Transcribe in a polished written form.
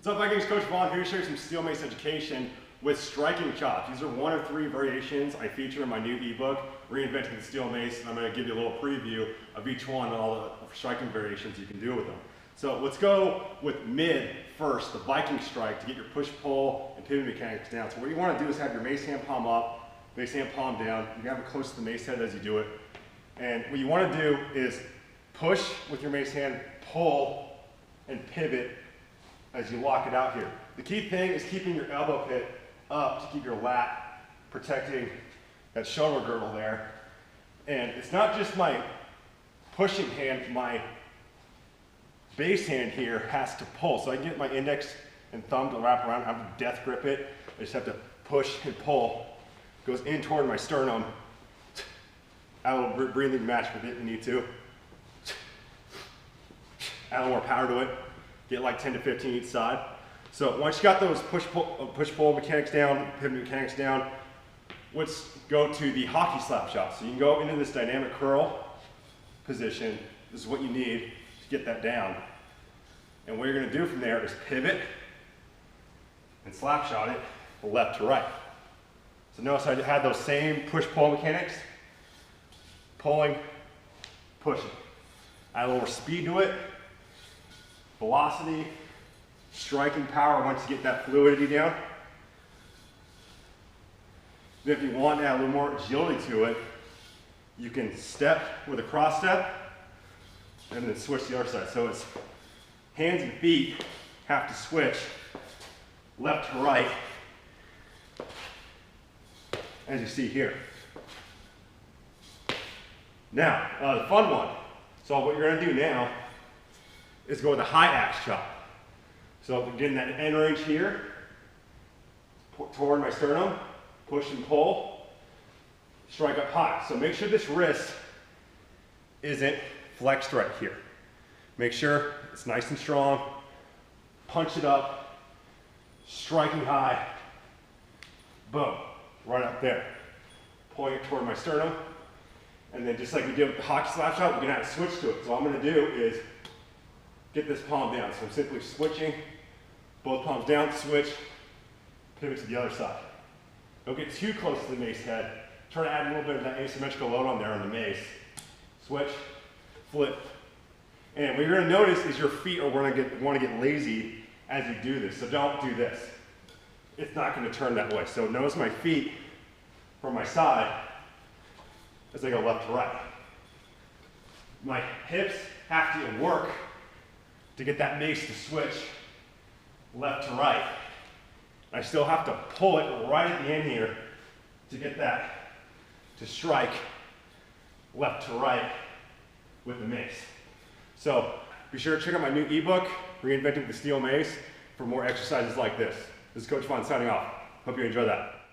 What's up, Vikings? Coach Vaughn here to show you some steel mace education with striking chops. These are 1 of 3 variations I feature in my new ebook, Reinventing the Steel Mace, and I'm going to give you a little preview of each one and all the striking variations you can do with them. So let's go with mid first, the Viking strike, to get your push-pull and pivot mechanics down. So what you want to do is have your mace hand palm up, mace hand palm down. You can have it close to the mace head as you do it. And what you want to do is push with your mace hand, pull, and pivot as you lock it out here. The key thing is keeping your elbow pit up to keep your lat, protecting that shoulder girdle there. And it's not just my pushing hand, my base hand here has to pull. So I can get my index and thumb to wrap around, I have to death grip it. I just have to push and pull. It goes in toward my sternum. Add a little breathing match with it if you need to. Add a little more power to it. Get like 10 to 15 each side. So once you got those push-pull mechanics down, pivot mechanics down, let's go to the hockey slap shot. So you can go into this dynamic curl position. This is what you need to get that down. And what you're going to do from there is pivot and slap shot it left to right. So notice I had those same push-pull mechanics. Pulling, pushing. Add a little more speed to it. Velocity, striking power once you get that fluidity down. Then if you want to add a little more agility to it, you can step with a cross step and then switch the other side. So it's hands and feet have to switch left to right, as you see here. Now, the fun one. So what you're going to do now is go with a high axe chop. So getting that end range here, toward my sternum, push and pull, strike up high. So make sure this wrist isn't flexed right here. Make sure it's nice and strong, punch it up, striking high, boom, right up there. Pulling it toward my sternum, and then just like we did with the hockey slap shot, we're gonna have to switch to it. So all I'm gonna do is get this palm down. So I'm simply switching, both palms down, switch, pivot to the other side. Don't get too close to the mace head. Try to add a little bit of that asymmetrical load on there on the mace. Switch, flip. And what you're gonna notice is your feet are wanna get lazy as you do this. So don't do this. It's not gonna turn that way. So notice my feet from my side as I go left to right. My hips have to work to get that mace to switch left to right. I still have to pull it right at the end here to get that to strike left to right with the mace. So be sure to check out my new ebook, Reinventing the Steel Mace, for more exercises like this. This is Coach Vaughn signing off. Hope you enjoy that.